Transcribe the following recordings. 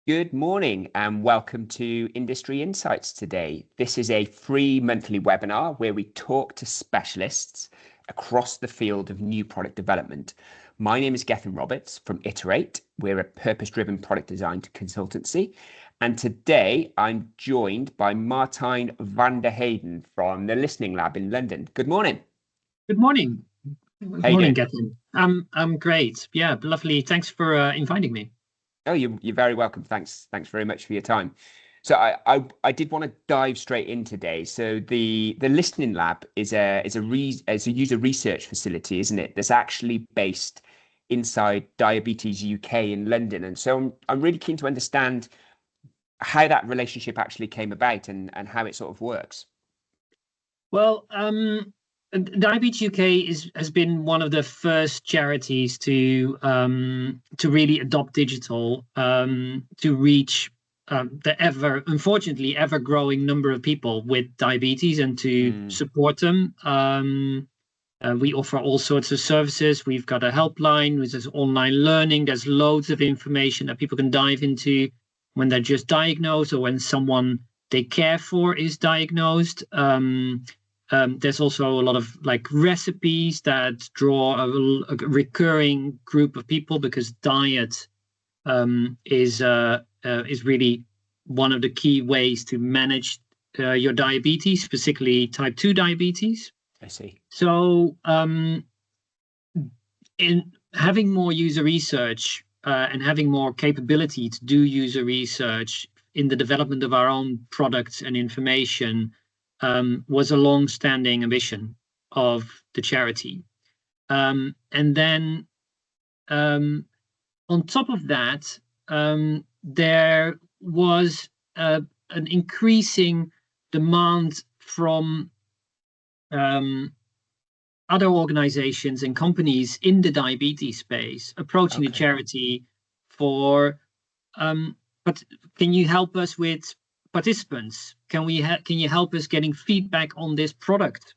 Good morning and welcome to Industry Insights today. This is a free monthly webinar where we talk to specialists across the field of new product development. My name is Gethin Roberts from Iterate. We're a purpose-driven product design consultancy. And today I'm joined by Martijn van der Heijden from the Listening Lab in London. Good morning. Good morning. How you doing? Gethin. I'm great. Yeah, lovely. Thanks for inviting me. Oh, you're very welcome. Thanks very much for your time. So I did want to dive straight in today. So the Listening Lab is a user research facility, isn't it? That's actually based inside Diabetes UK in London. And so I'm really keen to understand how that relationship actually came about and how it sort of works. Well, Diabetes UK has been one of the first charities to really adopt digital to reach the unfortunately ever growing number of people with diabetes and to support them. We offer all sorts of services. We've got a helpline, which is online learning. There's loads of information that people can dive into when they're just diagnosed or when someone they care for is diagnosed. There's also a lot of recipes that draw a recurring group of people because diet is really one of the key ways to manage your diabetes, particularly type 2 diabetes. I see. So in having more user research and having more capability to do user research in the development of our own products and information was a long-standing ambition of the charity. And then on top of that, there was an increasing demand from other organizations and companies in the diabetes space approaching the charity for, but can you help us with participants? Can you help us getting feedback on this product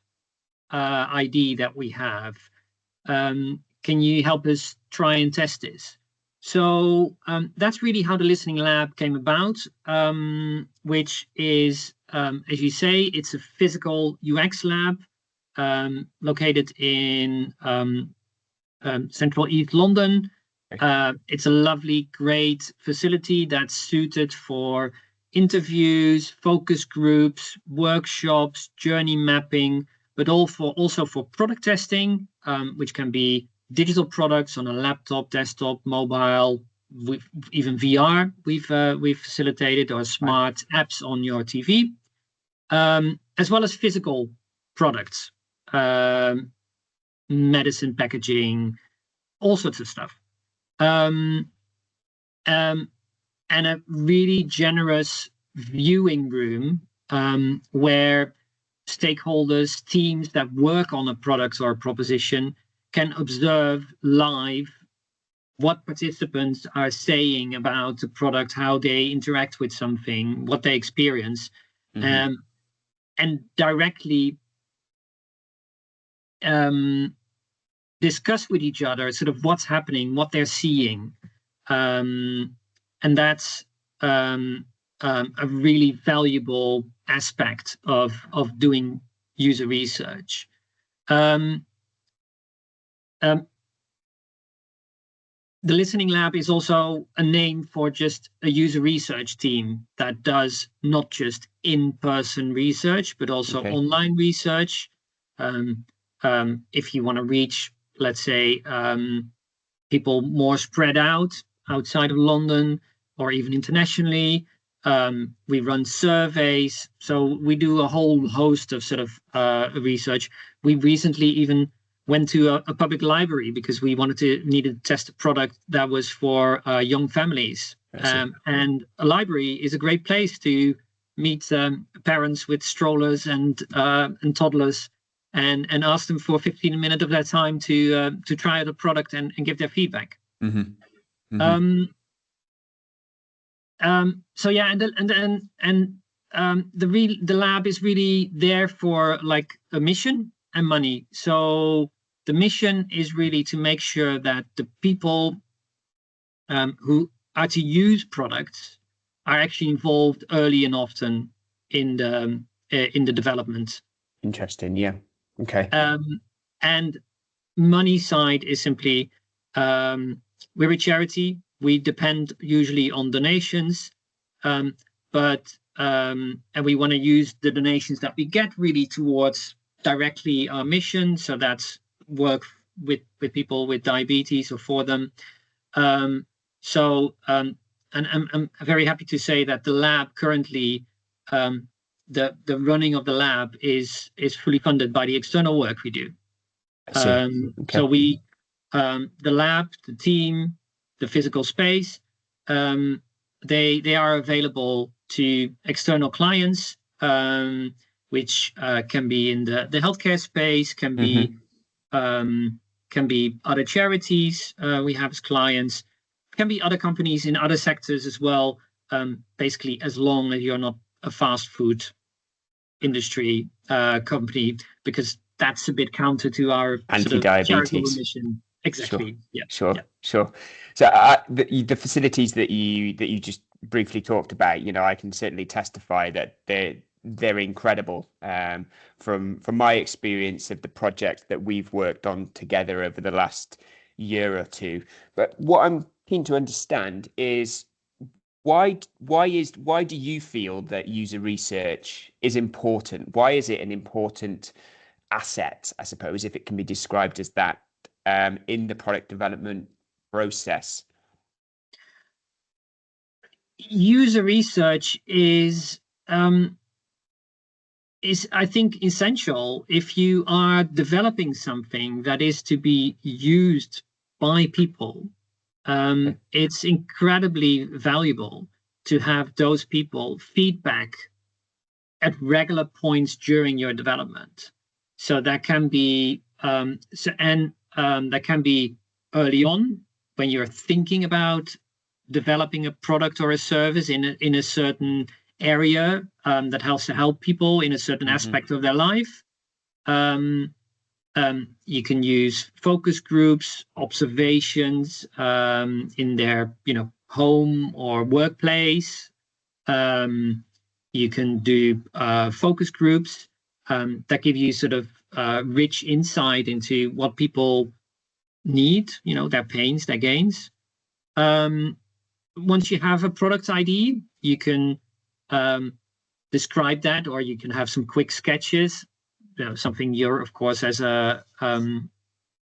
ID that we have? Can you help us try and test this? So that's really how the Listening Lab came about, which is, as you say, it's a physical UX lab located in central East London. It's a lovely, great facility that's suited for interviews, focus groups, workshops, journey mapping, but also for product testing, which can be digital products on a laptop, desktop, mobile, with even VR we've facilitated, or smart apps on your TV, as well as physical products, medicine packaging, all sorts of stuff. And a really generous viewing room where stakeholders, teams that work on a product or a proposition can observe live what participants are saying about the product, how they interact with something, what they experience, and directly discuss with each other sort of what's happening, what they're seeing. And that's a really valuable aspect of doing user research. The Listening Lab is also a name for just a user research team that does not just in-person research, but also online research. If you want to reach, let's say, people more spread out outside of London or even internationally, we run surveys. So we do a whole host of sort of research. We recently even went to a public library because we needed to test a product that was for young families. And a library is a great place to meet parents with strollers and toddlers and ask them for 15 minutes of their time to try out a product and give their feedback. So yeah, the lab is really there for like a mission and money. So the mission is really to make sure that the people who are to use products are actually involved early and often in the development. Interesting. Yeah. Okay. And money side is simply, we're a charity. We depend usually on donations, but and we want to use the donations that we get really towards directly our mission. So that's work with people with diabetes or for them. And I'm very happy to say that the lab currently, the running of the lab is fully funded by the external work we do. I see. Okay. So we, the lab, the team, the physical space, they are available to external clients, which can be in the healthcare space, can be other charities we have as clients, can be other companies in other sectors as well. Basically, as long as you're not a fast food industry company, because that's a bit counter to our anti-diabetes sort of charitable mission. Exactly. Sure. Yeah. Sure. So the facilities that you just briefly talked about, I can certainly testify that they're incredible. From my experience of the project that we've worked on together over the last year or two. But what I'm keen to understand is why do you feel that user research is important? Why is it an important asset, I suppose, if it can be described as that, in the product development process? User research is I think essential if you are developing something that is to be used by people. It's incredibly valuable to have those people feedback at regular points during your development. So that can be that can be early on when you're thinking about developing a product or a service in a certain area that helps to help people in a certain aspect of their life. You can use focus groups, observations in their home or workplace. You can do focus groups that give you sort of rich insight into what people need, their pains, their gains. Once you have a product ID, you can describe that, or you can have some quick sketches. Something you're, of course, as a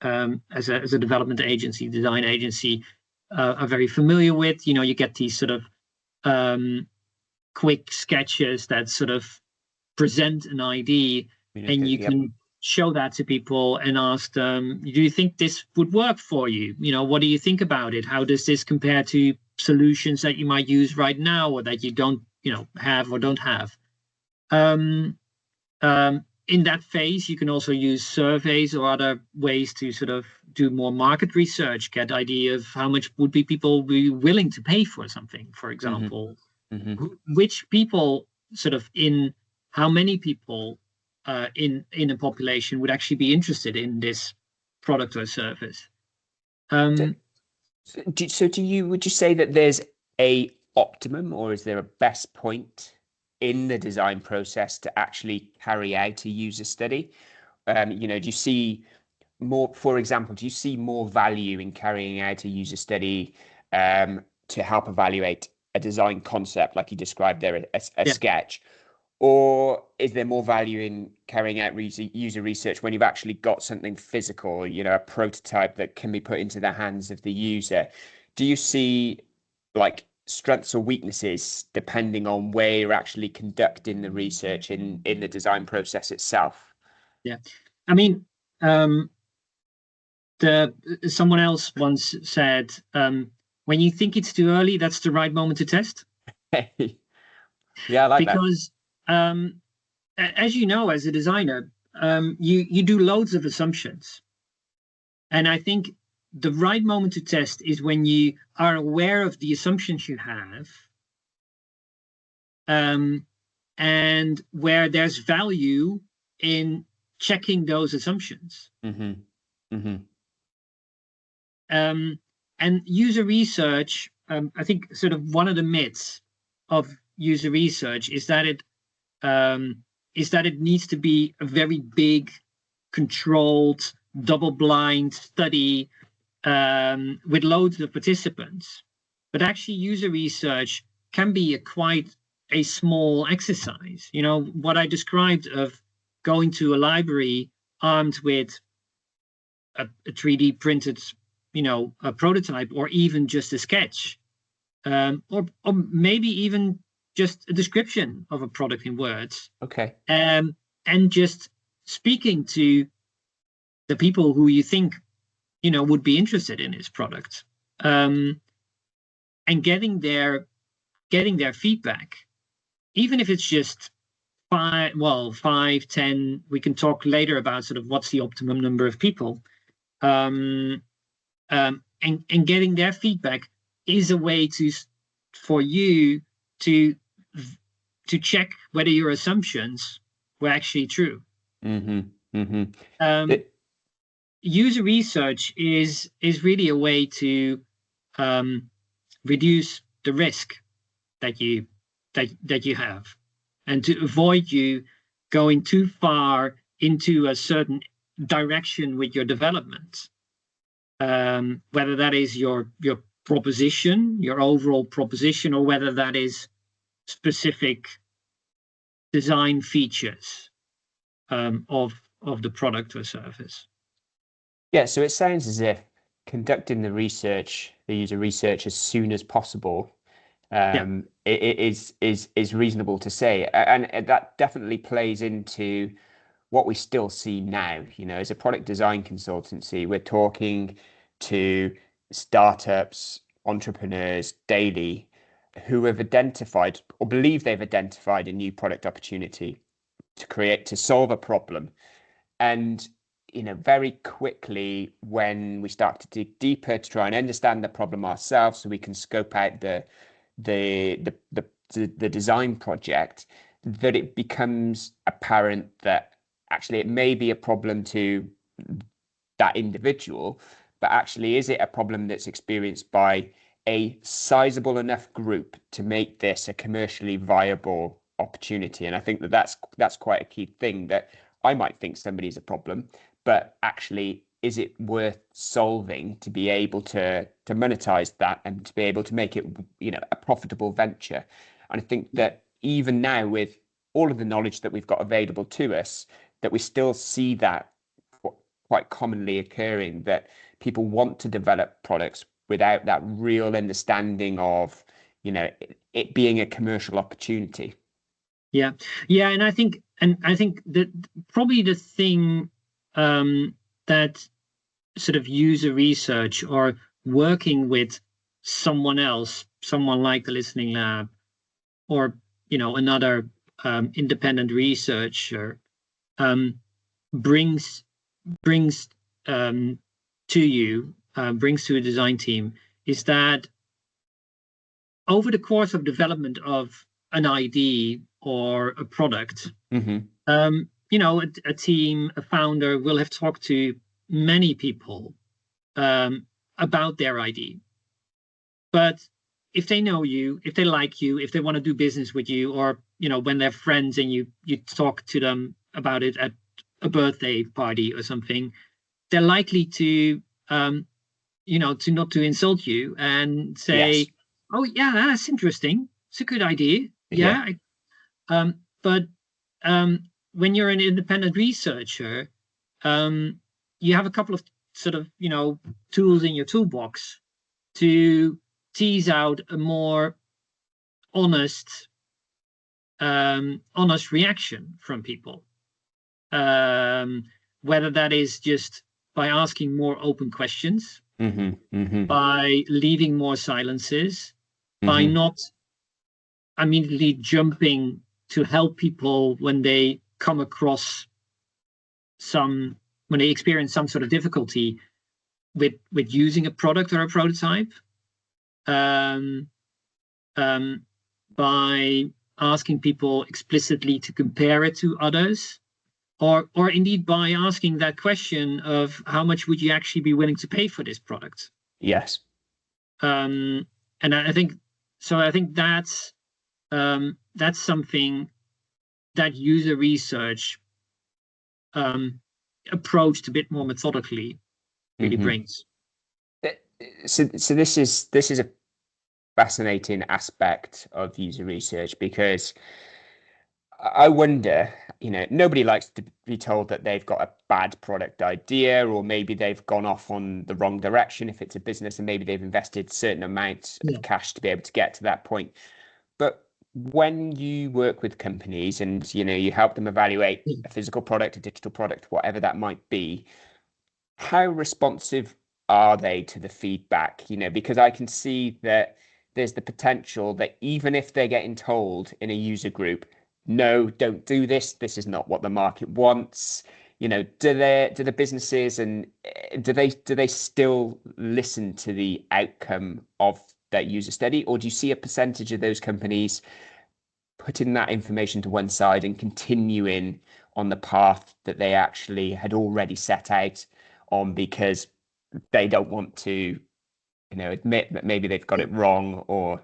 development agency, design agency, are very familiar with. You get these sort of quick sketches that sort of present an ID, and you can show that to people and ask them, do you think this would work for you? What do you think about it? How does this compare to solutions that you might use right now, or that you don't have or don't have? In that phase, you can also use surveys or other ways to sort of do more market research, get idea of how much would people be willing to pay for something, for example. Which people how many people in a population would actually be interested in this product or service. Would you say that there's a optimum, or is there a best point in the design process to actually carry out a user study? Do you see more, for example, do you see more value in carrying out a user study to help evaluate a design concept, like you described there, a sketch? Or is there more value in carrying out user research when you've actually got something physical, a prototype that can be put into the hands of the user? Do you see like strengths or weaknesses depending on where you're actually conducting the research in the design process itself? Yeah, I mean, someone else once said, when you think it's too early, that's the right moment to test. Yeah, I like because, that. As you know, as a designer, you do loads of assumptions. And I think the right moment to test is when you are aware of the assumptions you have, and where there's value in checking those assumptions. And user research I think sort of one of the myths of user research is that it needs to be a very big, controlled, double-blind study with loads of participants. But actually, user research can be quite a small exercise. You know, what I described of going to a library armed with a 3D printed, a prototype, or even just a sketch, or maybe even just a description of a product in words. Okay. And just speaking to the people who you think, would be interested in this product, and getting their feedback, even if it's just 5, 10. We can talk later about sort of what's the optimum number of people, and getting their feedback is a way for you to check whether your assumptions were actually true. User research is really a way to reduce the risk that you have, and to avoid you going too far into a certain direction with your development, whether that is your proposition, your overall proposition, or whether that is specific design features of the product or service. Yeah, so it sounds as if conducting the user research as soon as possible, it is reasonable to say, and that definitely plays into what we still see now. As a product design consultancy, we're talking to startups, entrepreneurs daily who have identified or believe they've identified a new product opportunity to solve a problem. And very quickly, when we start to dig deeper to try and understand the problem ourselves, so we can scope out the design project, that it becomes apparent that actually it may be a problem to that individual, but actually, is it a problem that's experienced by a sizable enough group to make this a commercially viable opportunity? And I think that's quite a key thing, that I might think somebody's a problem, but actually, is it worth solving to be able to monetize that and to be able to make it, a profitable venture? And I think that even now, with all of the knowledge that we've got available to us, that we still see that quite commonly occurring, that people want to develop products without that real understanding of, it being a commercial opportunity. Yeah, and I think that probably the thing that sort of user research or working with someone else, someone like the Listening Lab, or another independent researcher, brings to you, brings to a design team, is that over the course of development of an ID or a product, a team, a founder will have talked to many people about their ID. But if they know you, if they like you, if they want to do business with you, or when they're friends and you talk to them about it at a birthday party or something, they're likely to to not to insult you and say, yes, "Oh yeah, that's interesting. It's a good idea." Yeah. But when you're an independent researcher, you have a couple of sort of tools in your toolbox to tease out a more honest reaction from people, whether that is just by asking more open questions, by leaving more silences, by not immediately jumping to help people when they come across when they experience some sort of difficulty with using a product or a prototype, by asking people explicitly to compare it to others, or indeed by asking that question of how much would you actually be willing to pay for this product? Yes. And I think so. I think that's something that user research approached a bit more methodically really brings. So this is a fascinating aspect of user research, because I wonder, nobody likes to be told that they've got a bad product idea, or maybe they've gone off on the wrong direction if it's a business, and maybe they've invested certain amounts of cash to be able to get to that point. But when you work with companies and you help them evaluate a physical product, a digital product, whatever that might be, how responsive are they to the feedback? Because I can see that there's the potential that even if they're getting told in a user group, no, don't do this, this is not what the market wants, do the businesses and do they still listen to the outcome of that user study, or do you see a percentage of those companies putting that information to one side and continuing on the path that they actually had already set out on, because they don't want to admit that maybe they've got it wrong, or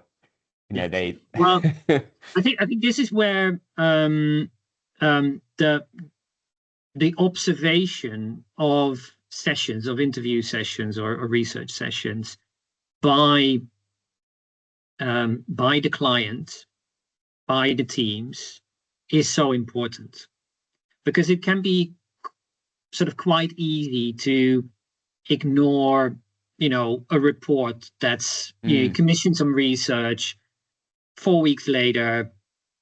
they well I think this is where the observation of sessions, of interview sessions or research sessions by the client, by the teams, is so important, because it can be sort of quite easy to ignore, a report that's you commission some research. 4 weeks later,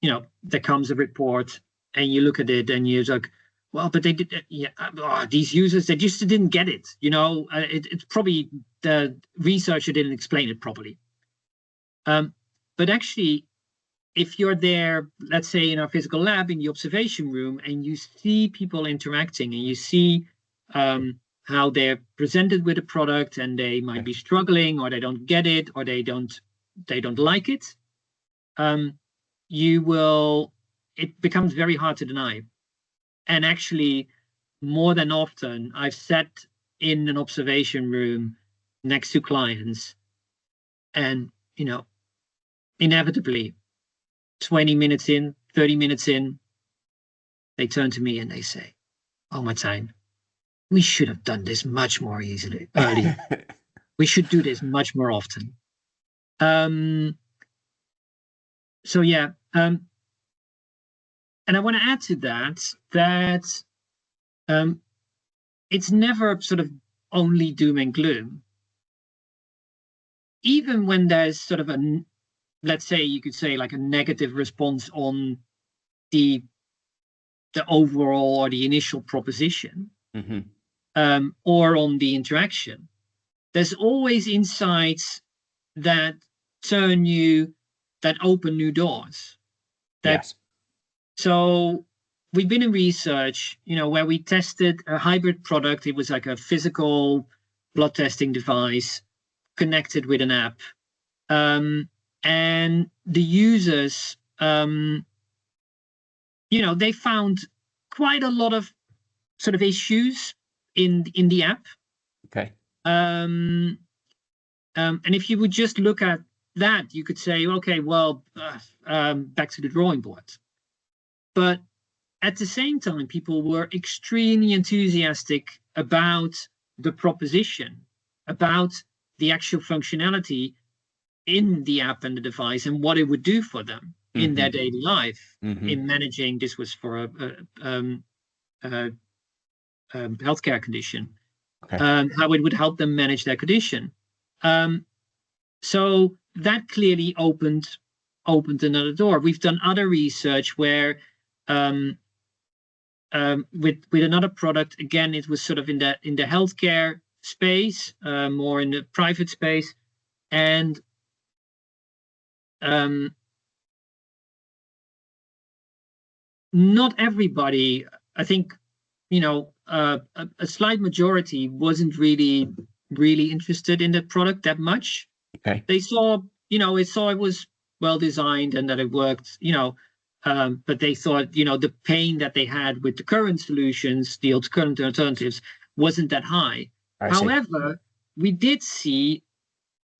there comes a report, and you look at it and you're like, well, but they did, these users, they just didn't get it. It's probably the researcher didn't explain it properly. But actually, if you're there, let's say in our physical lab, in the observation room, and you see people interacting, and you see how they're presented with a product, and they might be struggling, or they don't get it, or they don't like it, it becomes very hard to deny. And actually, more than often, I've sat in an observation room next to clients, and inevitably 20 minutes in, 30 minutes in, they turn to me and they say, "Oh, Martijn, we should have done this much more earlier. We should do this much more often." So yeah, and I want to add to that it's never sort of only doom and gloom. Even when there's sort of let's say, you could say, like a negative response on the overall or the initial proposition, or on the interaction, there's always insights that open new doors. Yes. So we've been in research, where we tested a hybrid product. It was like a physical blood testing device connected with an app. And the users, they found quite a lot of sort of issues in the app. Okay. And if you would just look at that, you could say, okay, well, back to the drawing board. But at the same time, people were extremely enthusiastic about the proposition, about the actual functionality in the app and the device, and what it would do for them in their daily life, in managing. This was for a healthcare condition, how it would help them manage their condition. So that clearly opened another door. We've done other research where with another product, again, it was sort of in the healthcare space, more in the private space, and not everybody, I think, a slight majority wasn't really interested in that product that much. Okay. They saw, it was well designed and that it worked, but they thought, the pain that they had with the current solutions, the current alternatives, wasn't that high. However, we did see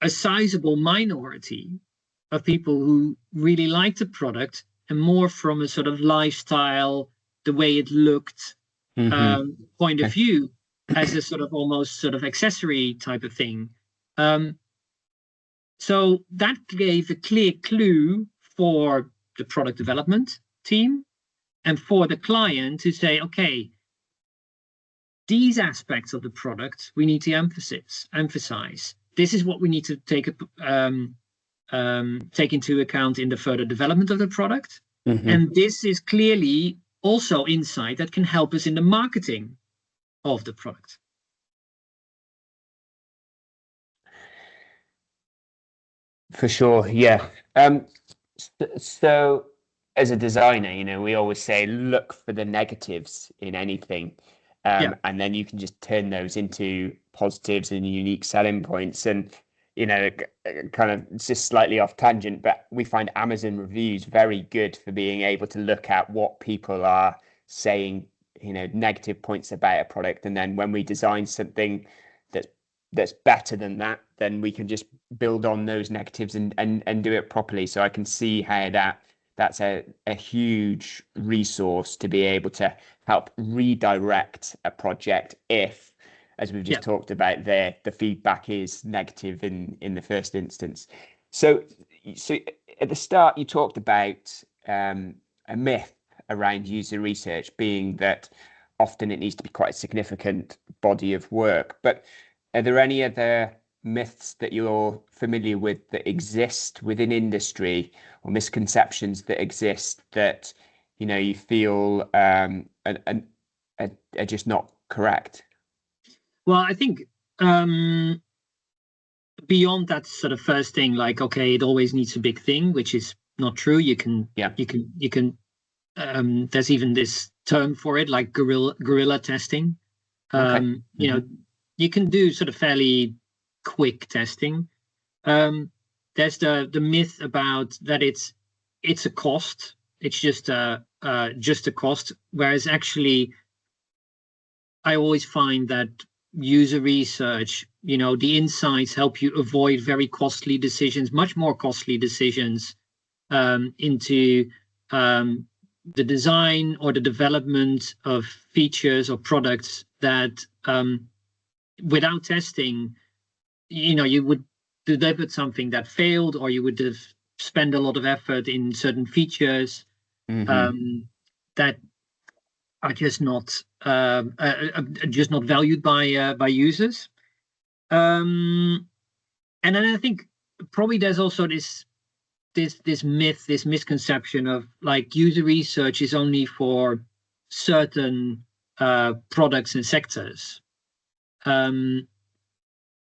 a sizable minority of people who really liked the product, and more from a sort of lifestyle, the way it looked, point of view, as a sort of almost sort of accessory type of thing. So that gave a clear clue for the product development team and for the client to say, okay, these aspects of the product we need to emphasize. This is what we need to take into account in the further development of the product. And this is clearly also insight that can help us in the marketing of the product. For sure, yeah. So as a designer, we always say look for the negatives in anything. And then you can just turn those into positives and unique selling points. And, kind of just slightly off tangent, but we find Amazon reviews very good for being able to look at what people are saying, negative points about a product. And then when we design something that's better than that, then we can just build on those negatives and do it properly. So I can see how that's a huge resource to be able to help redirect a project if, as we've just talked about there, the feedback is negative in the first instance. So at the start, you talked about a myth around user research being that often it needs to be quite a significant body of work. But are there any other myths that you're familiar with that exist within industry, or misconceptions that exist that you feel are just not correct? Well, I think beyond that sort of first thing, like, okay, it always needs a big thing, which is not true. You can there's even this term for it, like guerrilla testing. You can do sort of fairly quick testing. There's the myth about that it's a cost. It's just a cost, whereas actually I always find that user research, the insights help you avoid very costly decisions, much more costly decisions into the design or the development of features or products that without testing, you would deliver something that failed, or you would have spent a lot of effort in certain features that are just not valued by users. And then I think probably there's also this myth, this misconception of like user research is only for certain products and sectors.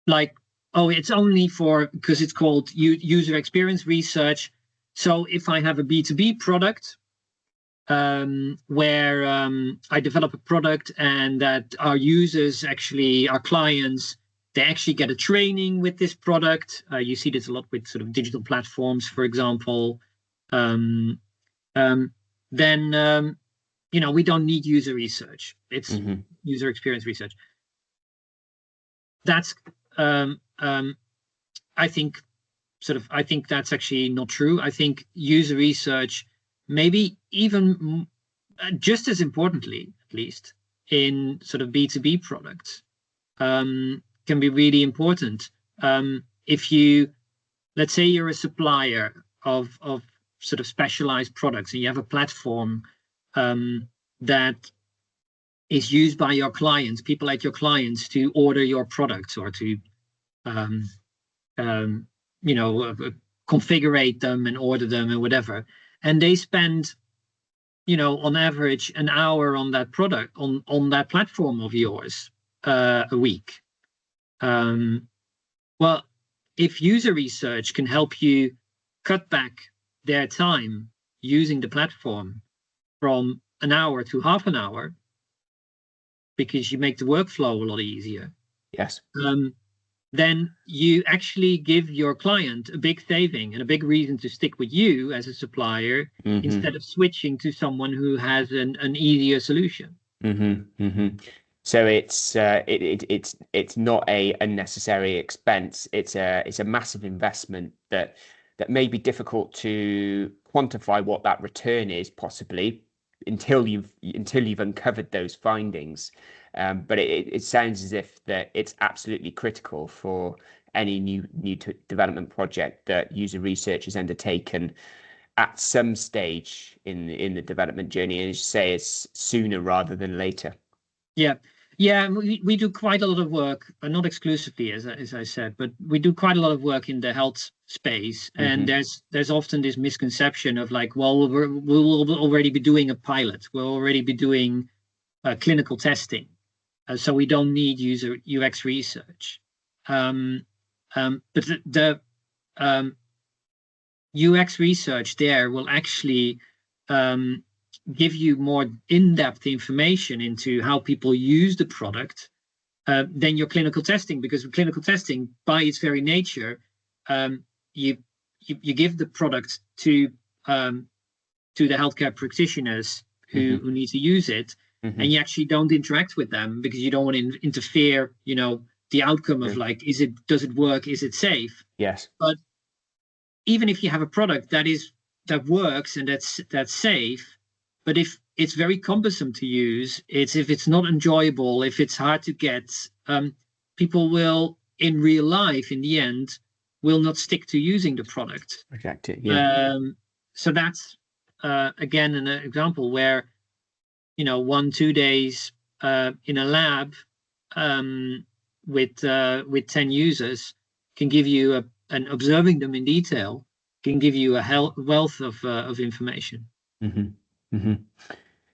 Like, oh, it's only because it's called user experience research. So if I have a B2B product where I develop a product and that our users, actually our clients, they actually get a training with this product. You see this a lot with sort of digital platforms, for example. Then we don't need user research. It's user experience research. That's I think that's actually not true. I think user research, maybe even just as importantly, at least in sort of B2B products, can be really important. If let's say you're a supplier of sort of specialized products and you have a platform that is used by your clients, people like your clients, to order your products or to configure them and order them and whatever, and they spend on average an hour on that product on that platform of yours a week. Well, if user research can help you cut back their time using the platform from an hour to half an hour, because you make the workflow a lot easier. Yes. Then you actually give your client a big saving and a big reason to stick with you as a supplier instead of switching to someone who has an easier solution. So it's not a unnecessary expense. It's a massive investment that may be difficult to quantify what that return is possibly until you've uncovered those findings. But it sounds as if that it's absolutely critical for any new development project that user research is undertaken at some stage in the development journey, and as you say, it's sooner rather than later. Yeah, yeah, we do quite a lot of work, not exclusively, as I said, but we do quite a lot of work in the health space. And there's often this misconception of like, well, we'll already be doing a pilot, we'll already be doing clinical testing, so we don't need user UX research. But the UX research there will actually give you more in-depth information into how people use the product than your clinical testing, because clinical testing, by its very nature, you give the product to the healthcare practitioners who need to use it, and you actually don't interact with them because you don't want to interfere, the outcome of like, does it work, is it safe? Yes. But even if you have a product that works and that's safe, but if it's very cumbersome to use, if it's not enjoyable, if it's hard to get, people will, in real life, in the end, will not stick to using the product. Reject it, yeah. So that's again an example where 1-2 days in a lab with 10 users can give you and observing them in detail can give you a wealth of information.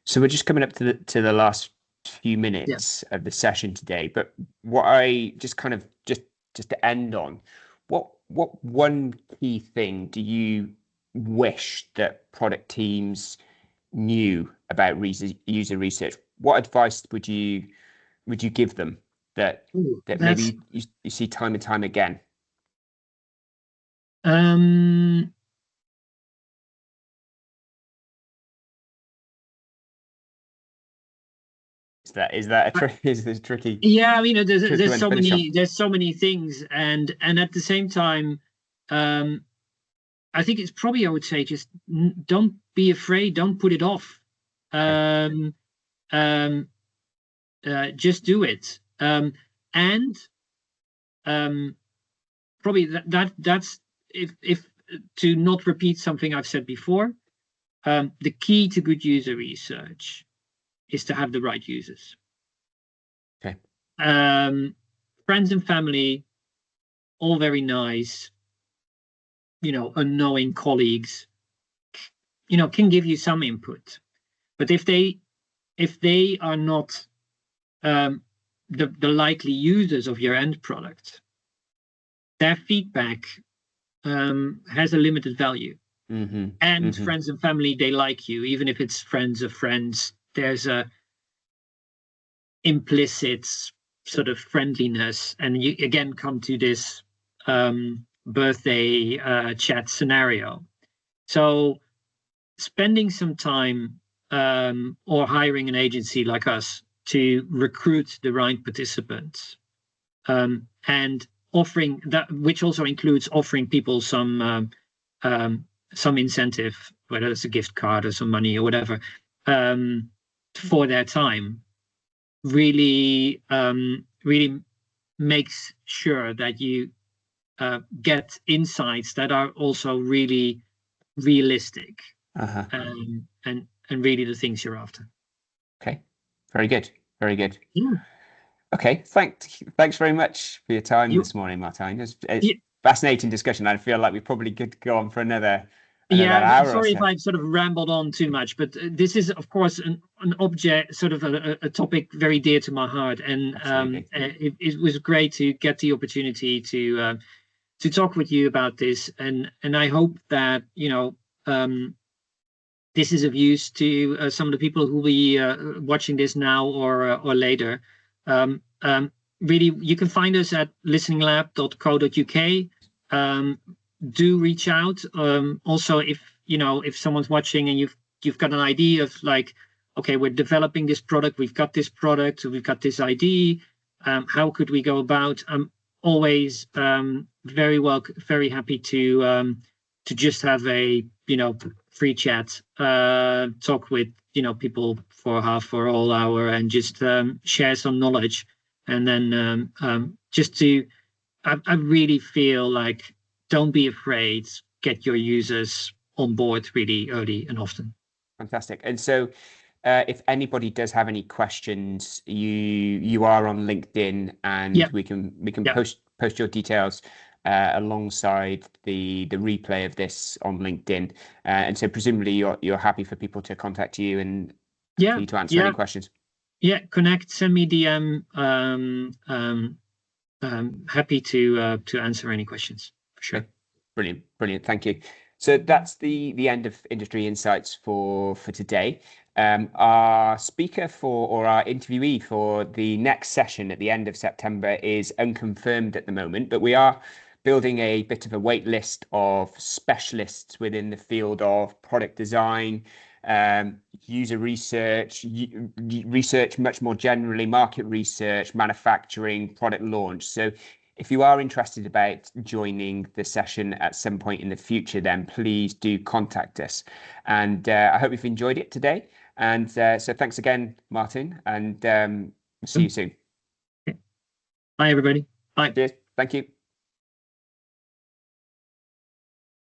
So we're just coming up to the last few minutes of the session today, but what I just kind of just to end on, what one key thing do you wish that product teams knew about user research? What advice would you give them that maybe you see time and time again? Is this tricky? Yeah, I mean, there's so many things, and at the same time, I think it's probably, I would say, just don't be afraid, don't put it off. Just do it. And probably that's if to not repeat something I've said before, the key to good user research is to have the right users. Okay. Friends and family, all very nice. Unknowing colleagues, can give you some input, but if they are not the likely users of your end product, their feedback has a limited value. And friends and family, they like you, even if it's friends of friends. There's a implicit sort of friendliness, and you again come to this birthday chat scenario. So spending some time or hiring an agency like us to recruit the right participants, and offering that, which also includes offering people some incentive, whether it's a gift card or some money or whatever, for their time, really makes sure that you get insights that are also really realistic, and really the things you're after. Okay, very good, very good. Yeah. Okay, thanks very much for your time this morning, Martijn. It's fascinating discussion. I feel like we probably could go on for another hour. Sorry if I've sort of rambled on too much, but this is, of course, an object, sort of a topic very dear to my heart, and it was great to get the opportunity to talk with you about this, and I hope that this is of use to some of the people who will be watching this now or later. Really, you can find us at listeninglab.co.uk. Do reach out. Also, if someone's watching and you've got an idea of like, okay, we're developing this product, we've got this product, we've got this ID. How could we go about? I'm always very happy to just have a free chat, talk with people for half or all hour, and just share some knowledge. And then I really feel like, don't be afraid, get your users on board really early and often. Fantastic. And so if anybody does have any questions, you are on LinkedIn, and we can post your details alongside the replay of this on LinkedIn. And so presumably you're happy for people to contact you and for you to answer any questions. Yeah, connect, send me DM. Happy to answer any questions for sure. Okay. Brilliant. Thank you. So that's the end of Industry Insights for today. Our speaker or our interviewee for the next session at the end of September is unconfirmed at the moment, but we are building a bit of a wait list of specialists within the field of product design, user research, research much more generally, market research, manufacturing, product launch. So if you are interested about joining the session at some point in the future, then please do contact us. And I hope you've enjoyed it today. And so thanks again, Martijn, and see you soon. Bye, everybody. Bye. Cheers. Thank you.